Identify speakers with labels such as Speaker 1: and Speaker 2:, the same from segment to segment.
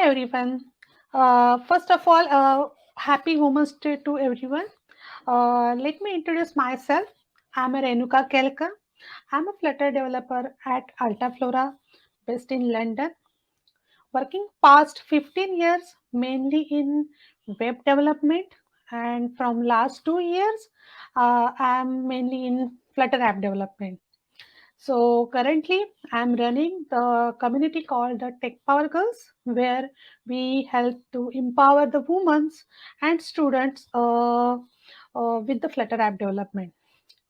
Speaker 1: everyone. First of all, happy Women's Day to everyone. Let me introduce myself. I'm a Renuka Kelkar. I'm a Flutter developer at Altaflora, based in London, working past 15 years mainly in web development, and from last 2 years, I'm mainly in Flutter app development. So currently, I'm running the community called the Tech Power Girls, where we help to empower the women and students with the Flutter app development.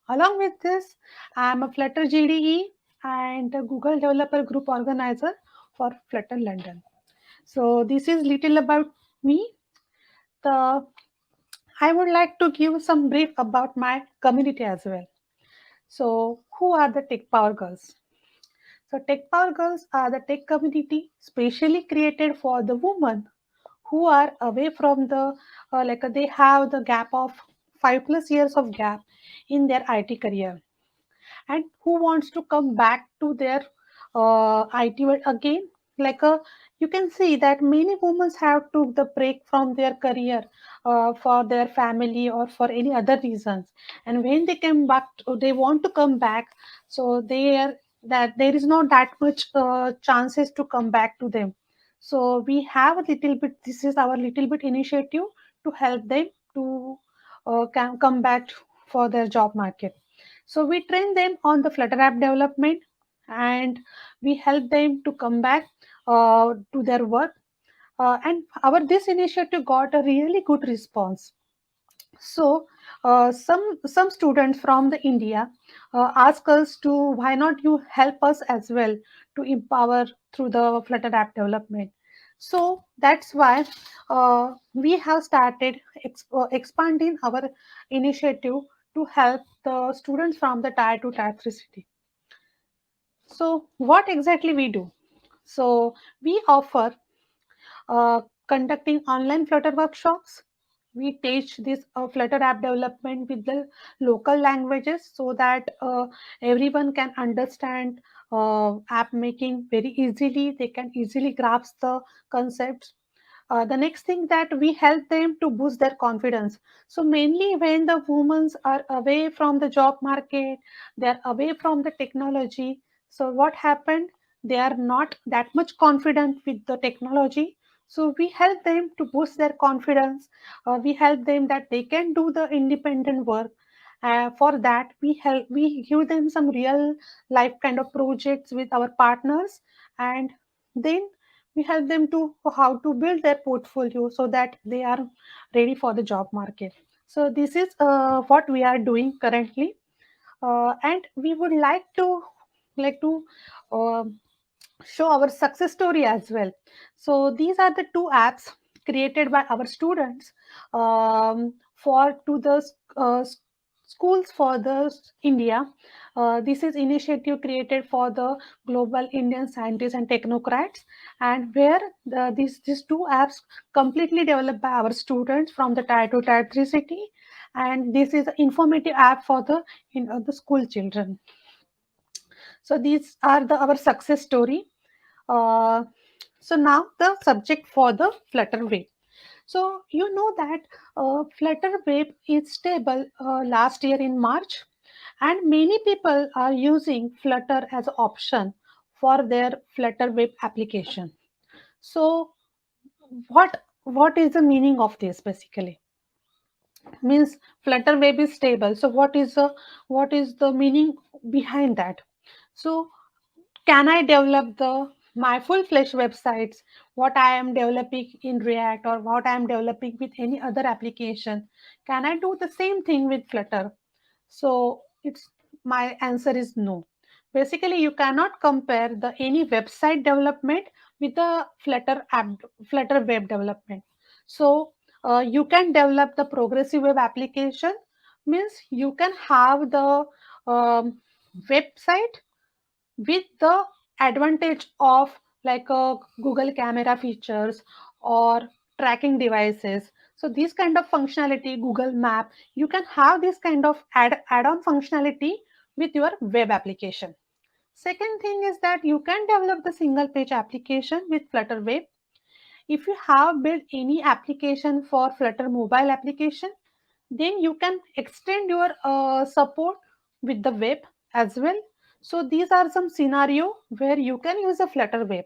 Speaker 1: Along with this, I'm a Flutter GDE and a Google Developer Group organizer for Flutter London. So this is little about me. The I would like to give some brief about my community as well. So who are the Tech Power Girls? So Tech Power Girls are the tech community specially created for the women who are away from the they have the gap of 5+ years of gap in their IT career, and who wants to come back to their IT world again. You can see that many women have took the break from their career for their family or for any other reasons, and when they come back, they want to come back. So they are that there is not that much chances to come back to them. So we have a little bit. This is our little bit initiative to help them to can come back for their job market. So we train them on the Flutter app development, and we help them to come back to their work. And our this initiative got a really good response. So some students from the India ask us to why not you help us as well to empower through the Flutter app development. So that's why we have started expanding our initiative to help the students from the tier 2 tier 3 city. So what exactly we do? So we offer conducting online Flutter workshops. We teach this Flutter app development with the local languages so that everyone can understand app making very easily. They can easily grasp the concepts. The next thing that we help them to boost their confidence. So mainly when the women are away from the job market, they are away from the technology. So what happened? They are not that much confident with the technology. So we help them to boost their confidence. We help them that they can do the independent work. For that, we give them some real life kind of projects with our partners, and then we help them to how to build their portfolio so that they are ready for the job market. So this is what we are doing currently, and we would like to um show our success story as well. So these are the two apps created by our students for to the schools for the India. This is initiative created for the global Indian scientists and technocrats, and where these two apps completely developed by our students from the tier 2 tier 3 city, and this is an informative app for the school children. So these are our success story. uh, so now the subject for the Flutter Web. So you know that Flutter Web is stable last year in March, and many people are using Flutter as an option for their Flutter Web application. So what is the meaning of this basically? Means Flutter Web is stable. So what is the meaning behind that? So can I develop the my full-fledged websites, what I am developing in React or what I am developing with any other application? Can I do the same thing with Flutter? So it's my answer is no. Basically, you cannot compare the any website development with the Flutter web development. So you can develop the progressive web application, means you can have the website with the advantage of Google camera features or tracking devices. So this kind of functionality, Google map, you can have this kind of add-on functionality with your web application. Second thing is that you can develop the single page application with Flutter Web. If you have built any application for Flutter mobile application, then you can extend your support with the web as well. So these are some scenario where you can use a Flutter web.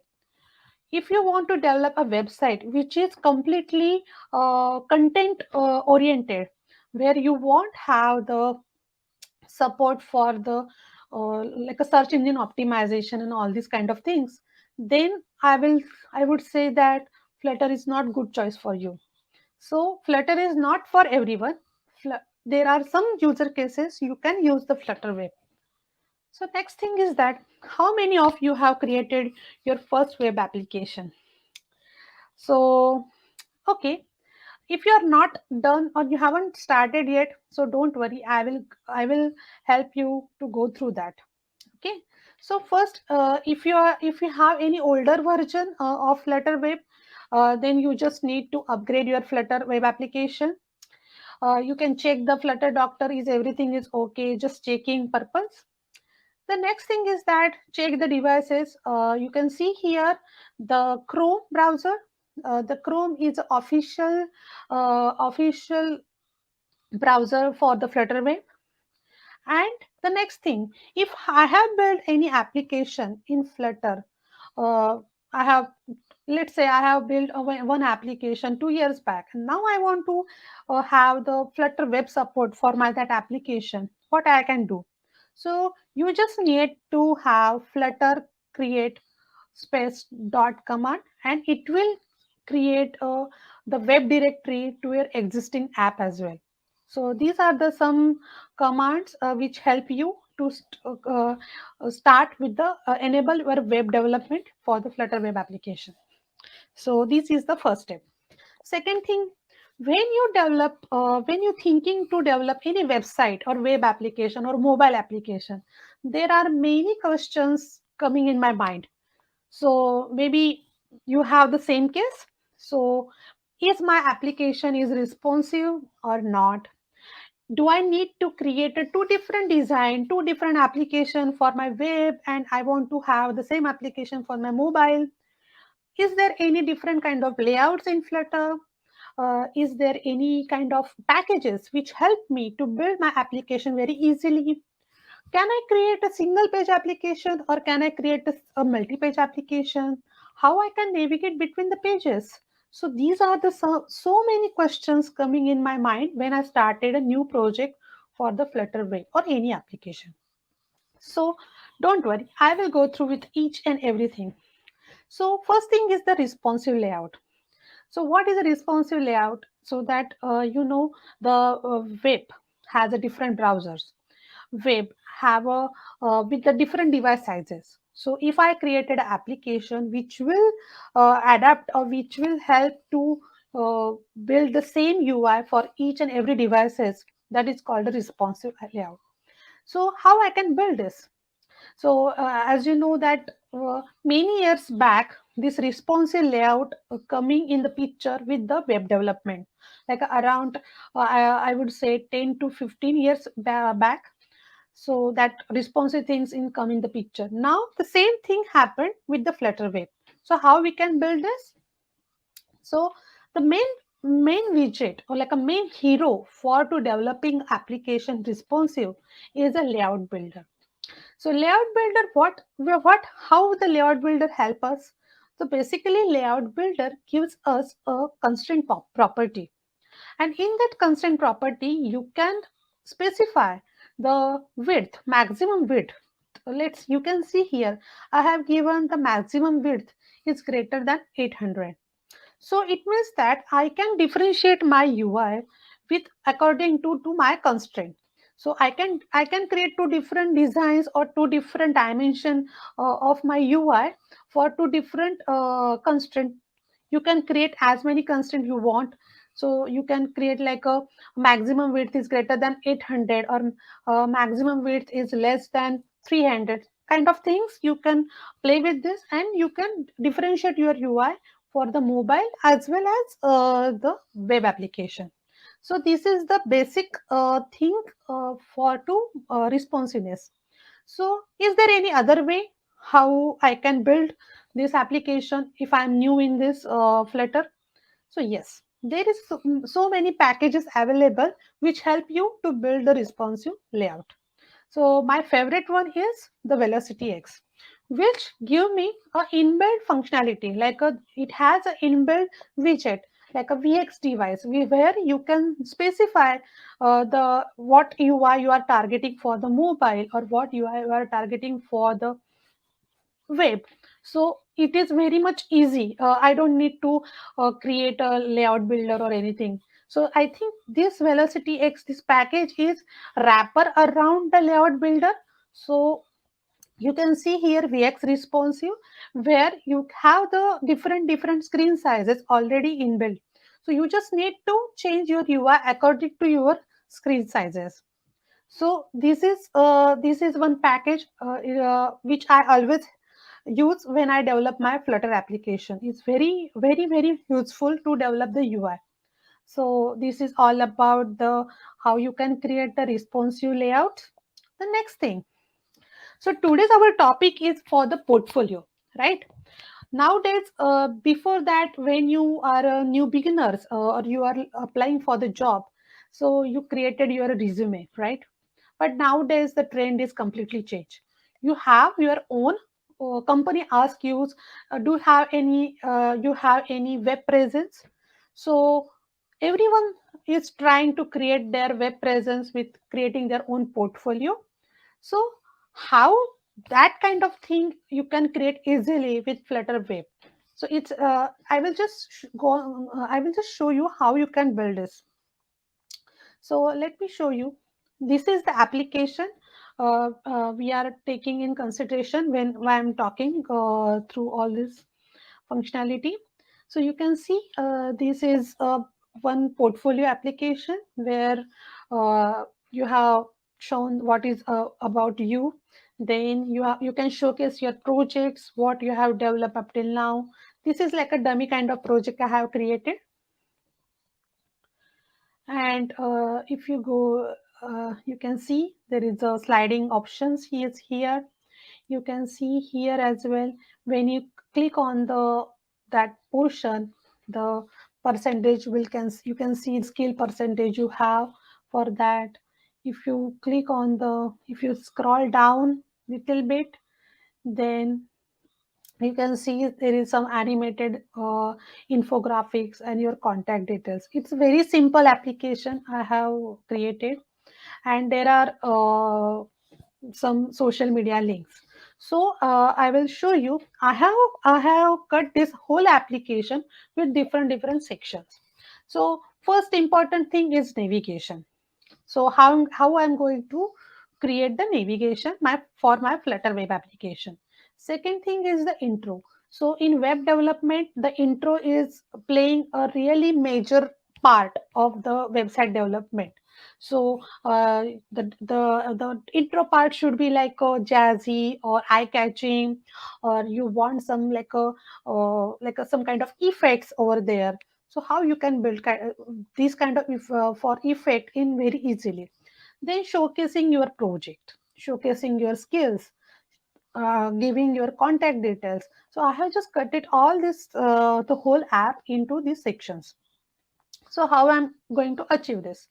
Speaker 1: If you want to develop a website which is completely content oriented, where you won't have the support for the like a search engine optimization and all these kind of things, then I would say that Flutter is not good choice for you. So Flutter is not for everyone. There are some user cases you can use the Flutter web. So next thing is that how many of you have created your first web application? So okay, if you are not done or you haven't started yet, so don't worry, I will help you to go through that. Okay, so first, if you have any older version of Flutter web, then you just need to upgrade your Flutter web application. You can check the Flutter doctor is everything is okay, just checking purpose. The next thing is that check the devices. You can see here the Chrome browser. The Chrome is official browser for the Flutter web. And the next thing, if I have built any application in Flutter, uh, I have, let's say I have built one application 2 years back, and now I want to have the Flutter web support for my that application. What I can do? So you just need to have Flutter create space dot command, and it will create the web directory to your existing app as well. So these are the some commands which help you to start with the enable your web development for the Flutter web application. So this is the first step. Second thing, when you're thinking to develop any website or web application or mobile application, there are many questions coming in my mind. So maybe you have the same case. So is my application is responsive or not? Do I need to create a two different design, two different application for my web, and I want to have the same application for my mobile? Is there any different kind of layouts in Flutter? Is there any kind of packages which help me to build my application very easily? Can I create a single page application or can I create a multi-page application? How I can navigate between the pages? So these are the so many questions coming in my mind when I started a new project for the Flutter web or any application. So don't worry, I will go through with each and everything. So first thing is the responsive layout. So what is a responsive layout? So that the web has a different browsers. Web have a with the different device sizes. So if I created an application which will adapt or which will help to build the same UI for each and every devices, that is called a responsive layout. So how I can build this? So as you know that many years back, this responsive layout coming in the picture with the web development, like around I would say 10 to 15 years back. So that responsive things in come in the picture. Now the same thing happened with the Flutter web. So how we can build this? So the main widget or like a main hero for to developing application responsive is a layout builder. So layout builder, how the layout builder help us? So basically layout builder gives us a constraint property, and in that constraint property you can specify the width, maximum width. Let's, you can see here I have given the maximum width is greater than 800. So it means that I can differentiate my UI with according to my constraint. So I can create two different designs or two different dimension of my UI for two different constraint. You can create as many constraint you want. So you can create like a maximum width is greater than 800 or maximum width is less than 300 kind of things. You can play with this and you can differentiate your UI for the mobile as well as the web application. So this is the basic thing for to responsiveness. So is there any other way how I can build this application if I'm new in this Flutter. So yes, there is so many packages available which help you to build the responsive layout. So my favorite one is the Velocity X, which give me a inbuilt functionality, like it has an inbuilt widget, like a VX device, where you can specify the what UI you are targeting for the mobile or what UI you are targeting for the web. So it is very much easy. I don't need to create a layout builder or anything. So I think this Velocity X, this package is wrapper around the layout builder. So you can see here VX responsive, where you have the different screen sizes already inbuilt. So you just need to change your UI according to your screen sizes. So this is one package which I always use when I develop my Flutter application. It's very useful to develop the UI. So this is all about the how you can create the responsive layout. The next thing. So today's our topic is for the portfolio, right? Nowadays, before that, when you are a new beginners or you are applying for the job, so you created your resume, right? But nowadays the trend is completely changed. You have your own company ask you, do you have any web presence? So everyone is trying to create their web presence with creating their own portfolio. So how that kind of thing you can create easily with Flutter Web. So it's I will just I will just show you how you can build this. So let me show you. This is the application we are taking in consideration when I'm talking through all this functionality. So you can see this is one portfolio application where you have shown what is about you. Then you can showcase your projects, what you have developed up till now. This is like a dummy kind of project I have created. And if you go, you can see there is a sliding options. He is here. You can see here as well. When you click on the that portion, the percentage will you can see the skill percentage you have for that. If you click on if you scroll down little bit, then you can see there is some animated infographics and your contact details. It's a very simple application I have created, and there are some social media links. So I will show you. I have cut this whole application with different sections. So first important thing is navigation. So how I'm going to create the navigation for my Flutter web application. Second thing is the intro. So in web development, the intro is playing a really major part of the website development. So the intro part should be like a jazzy or eye catching, or you want some like a some kind of effects over there. So how you can build these kind of for effect in very easily. Then showcasing your project, showcasing your skills, giving your contact details. So I have just cut it all this the whole app into these sections. So how I'm going to achieve this?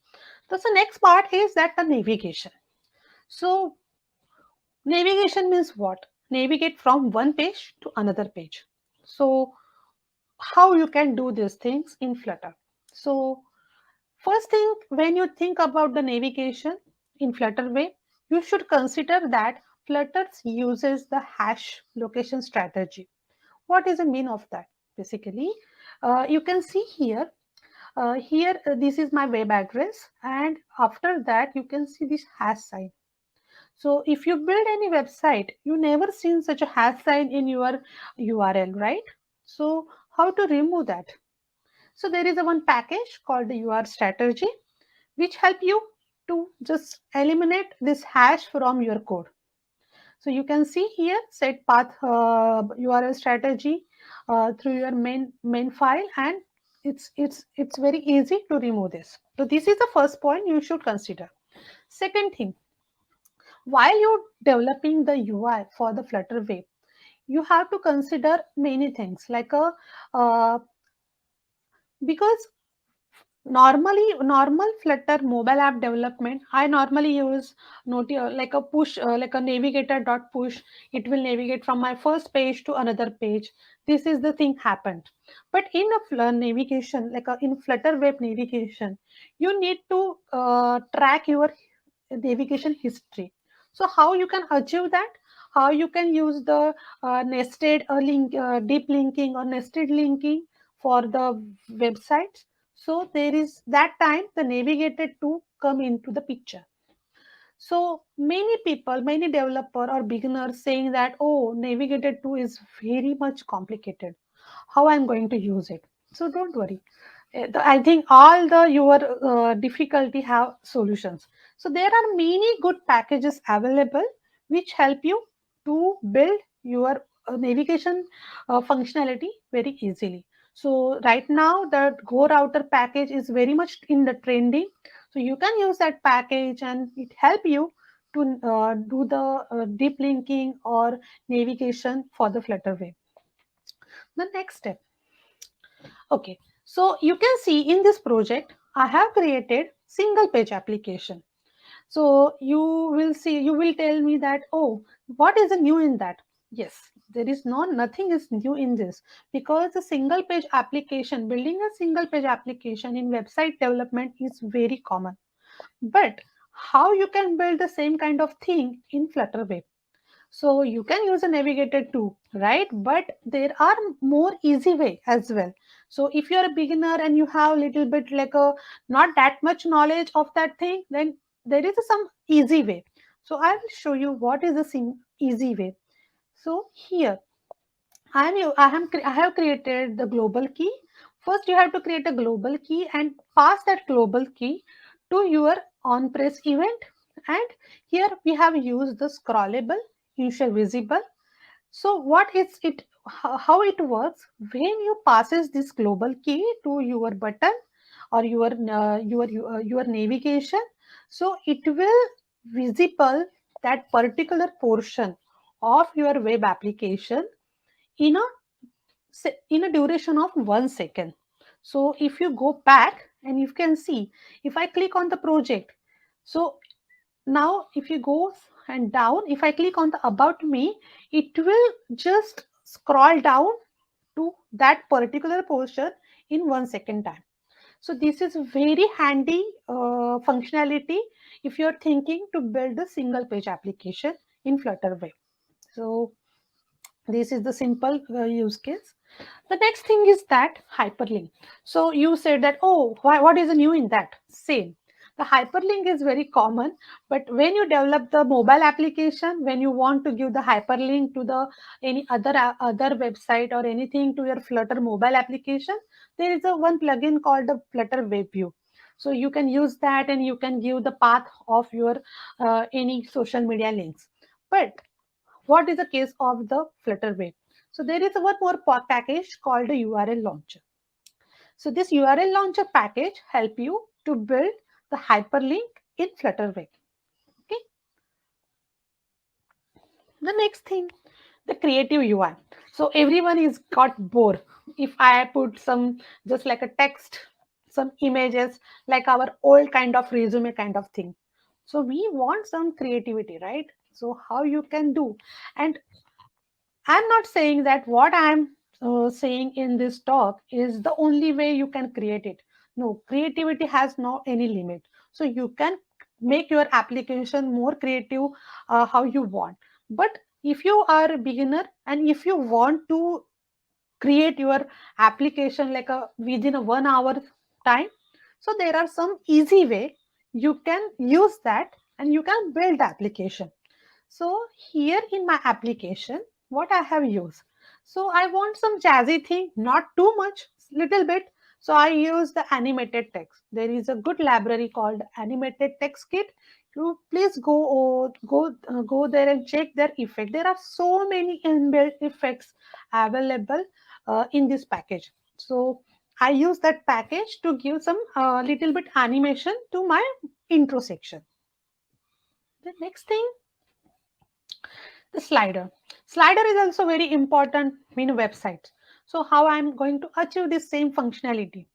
Speaker 1: So the next part is that the navigation. So navigation means what? Navigate from one page to another page. So how you can do these things in Flutter? So first thing, when you think about the navigation in Flutter Web, you should consider that Flutter uses the hash location strategy. What is the mean of that? Basically, you can see here. This is my web address, and after that, you can see this hash sign. So, if you build any website, you never seen such a hash sign in your URL, right? So, how to remove that? So, there is a one package called the UR strategy which help you to just eliminate this hash from your code. So you can see here set path URL strategy through your main file, and it's very easy to remove this. So this is the first point you should consider. Second thing, while you're developing the UI for the Flutter web, you have to consider many things like a because normal Flutter mobile app development, I normally use like a push, like a navigator dot push. It will navigate from my first page to another page. This is the thing happened. But in a navigation, like a, in Flutter web navigation, you need to track your navigation history. So how you can achieve that? How you can use the nested deep linking or nested linking for the websites. So there is that time the navigator to come into the picture. So many people, many developer or beginners saying that, oh, navigator 2 is very much complicated. How I'm going to use it? So don't worry. I think all the your difficulty have solutions. So there are many good packages available which help you to build your navigation functionality very easily. So right now the Go Router package is very much in the trending. So you can use that package and it help you to do the deep linking or navigation for the Flutter web. The next step. Okay, so you can see in this project, I have created single page application. So you will see, you will tell me that, oh, what is the new in that? Yes, there is nothing is new in this because the single page application, building a single page application in website development is very common. But how you can build the same kind of thing in Flutter web? So you can use a navigator too, right? But there are more easy way as well. So if you're a beginner and you have a little bit like a not that much knowledge of that thing, then there is some easy way. So I will show you what is the easy way. So here I have created the global key. First, you have to create a global key and pass that global key to your on press event. And here we have used the scrollable, initial visible. So what is it? How it works when you passes this global key to your button or your navigation? So it will visible that particular portion of your web application in a duration of 1 second. So if you go back and you can see, if I click on the project, so now if you go and down, if I click on the about me, it will just scroll down to that particular portion in 1 second time. So this is very handy functionality if you're thinking to build a single page application in Flutter Web. So this is the simple use case. The next thing is that hyperlink. So you said that, oh, what is the new in that? Same. The hyperlink is very common, but when you develop the mobile application, when you want to give the hyperlink to the any other website or anything to your Flutter mobile application, there is a one plugin called the Flutter Web View. So you can use that and you can give the path of your any social media links. But what is the case of the Flutter Web? So there is one more package called the URL launcher. So this URL launcher package help you to build the hyperlink in Flutter Web. Okay. The next thing, the creative UI. So everyone is got bored. If I put some just like a text, some images, like our old kind of resume kind of thing. So we want some creativity, right? So how you can do, and I'm not saying that what I'm saying in this talk is the only way you can create it. No, creativity has no any limit. So you can make your application more creative how you want. But if you are a beginner and if you want to create your application like a within a 1 hour time, so there are some easy way you can use that and you can build the application. So here in my application, what I have used. So I want some jazzy thing, not too much, little bit. So I use the animated text. There is a good library called Animated Text Kit. You please go there and check their effect. There are so many inbuilt effects available in this package. So I use that package to give some little bit animation to my intro section. The next thing, the slider. Slider is also very important in websites. So how I'm going to achieve this same functionality?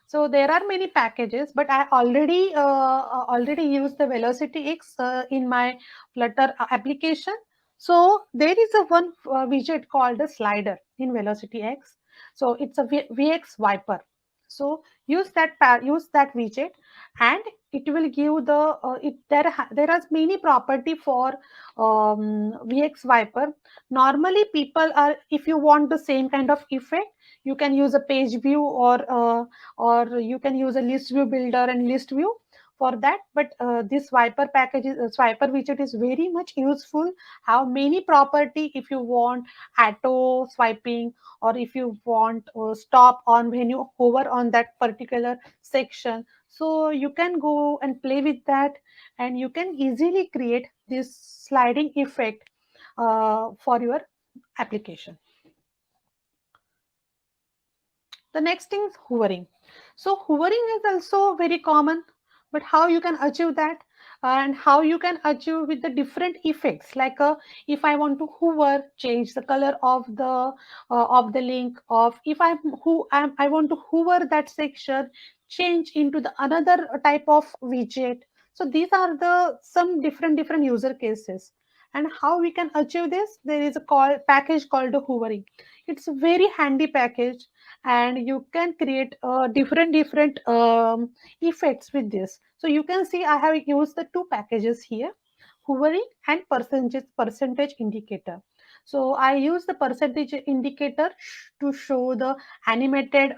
Speaker 1: So there are many packages, but I already use the Velocity X in my Flutter application. So there is a one widget called the slider in Velocity X. So it's a VX wiper. So use that widget, and it will give the there are many property for VX wiper. Normally, people are, if you want the same kind of effect, you can use a page view, or you can use a list view builder and list view for that. But this wiper package is swiper widget is very much useful. Have many property if you want auto swiping, or if you want stop on when you hover on that particular section. So you can go and play with that, and you can easily create this sliding effect for your application. The next thing is hovering. So hovering is also very common, but how you can achieve that, and how you can achieve with the different effects, like if I want to hover, change the color of the link, of if I want to hover that section, change into the another type of widget. So these are the some different user cases. And how we can achieve this, there is a package called the hovering. It's a very handy package, and you can create different effects with this. So you can see I have used the two packages here, hovering and percentage indicator. So I use the percentage indicator to show the animated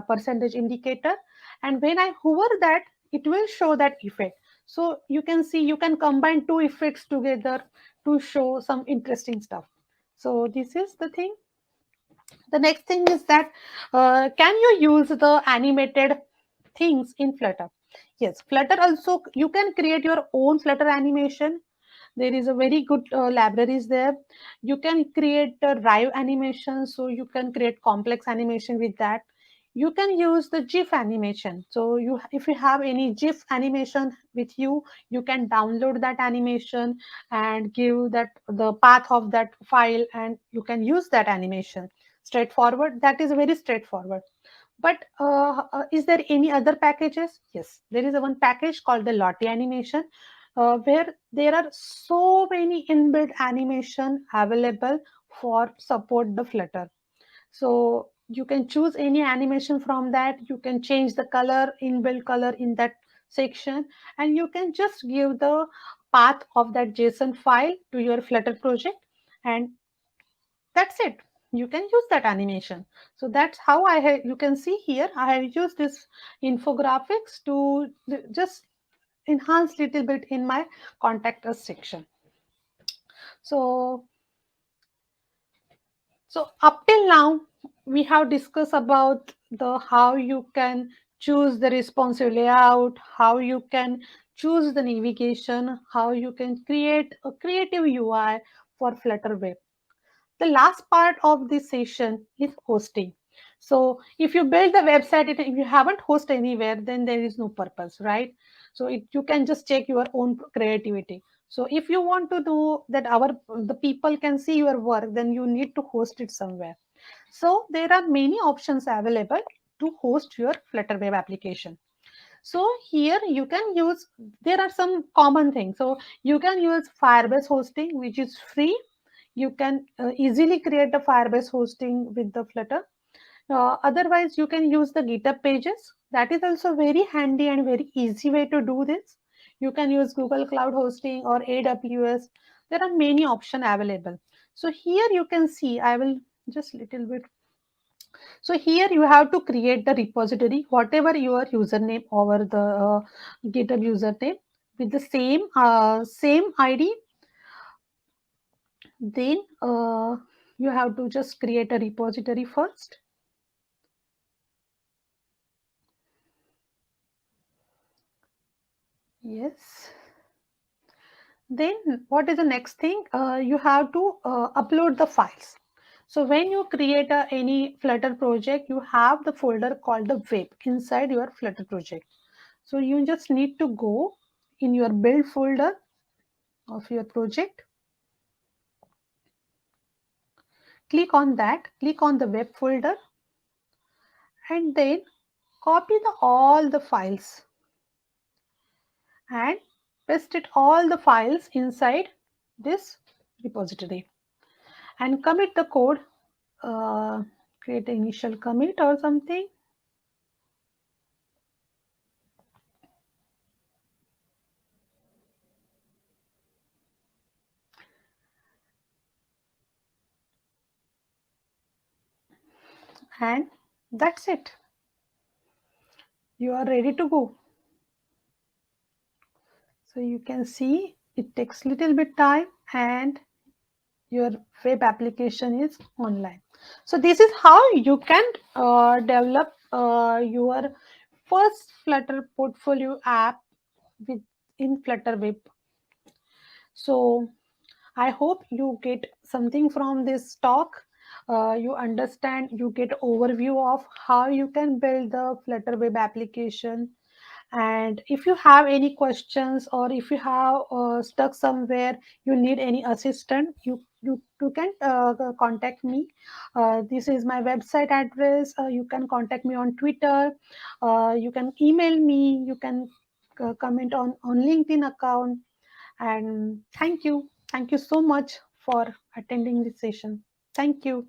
Speaker 1: percentage indicator, and when I hover that, it will show that effect. So you can see you can combine two effects together to show some interesting stuff. So this is the thing. The next thing is that can you use the animated things in Flutter? Yes, Flutter also, you can create your own Flutter animation. There is a very good libraries there. You can create rive animation, so you can create complex animation with that. You can use the GIF animation. So you, if you have any GIF animation with you, you can download that animation and give that the path of that file, and you can use that animation. Straightforward. That is very straightforward. But is there any other packages? Yes, there is a one package called the Lottie animation, where there are so many inbuilt animation available for support the Flutter. So you can choose any animation from that. You can change the color, inbuilt color in that section, and you can just give the path of that JSON file to your Flutter project, and that's it. You can use that animation. So that's how you can see here I have used this infographics to just enhance little bit in my contact us section. So so up till now we have discussed about the how you can choose the responsive layout, how you can choose the navigation, how you can create a creative UI for Flutter Web. The last part of this session is hosting. So if you build the website, if you haven't hosted anywhere, then there is no purpose, right? So you can just check your own creativity. So if you want to do that, the people can see your work, then you need to host it somewhere. So there are many options available to host your Flutter Web application. So here you can use, there are some common things. So you can use Firebase hosting, which is free. You can easily create a Firebase hosting with the Flutter. Otherwise, you can use the GitHub pages. That is also very handy and very easy way to do this. You can use Google Cloud Hosting or AWS. There are many options available. So here you can see, I will just little bit. So here you have to create the repository, whatever your username over the GitHub username with the same ID. Then you have to just create a repository first. Yes. Then what is the next thing? You have to upload the files. So when you create any Flutter project, you have the folder called the web inside your Flutter project. So you just need to go in your build folder of your project. Click on that, click on the web folder, and then copy all the files and paste it all the files inside this repository and commit the code. Create the initial commit or something, and that's it. You are ready to go. So you can see it takes little bit time and your web application is online. So this is how you can develop your first Flutter portfolio app with in Flutter Web. So I hope you get something from this talk. You understand, you get overview of how you can build the Flutter Web application. And if you have any questions or if you have stuck somewhere, you need any assistant, you can contact me. This is my website address. You can contact me on Twitter. You can email me. You can comment on LinkedIn account. And thank you so much for attending this session. Thank you.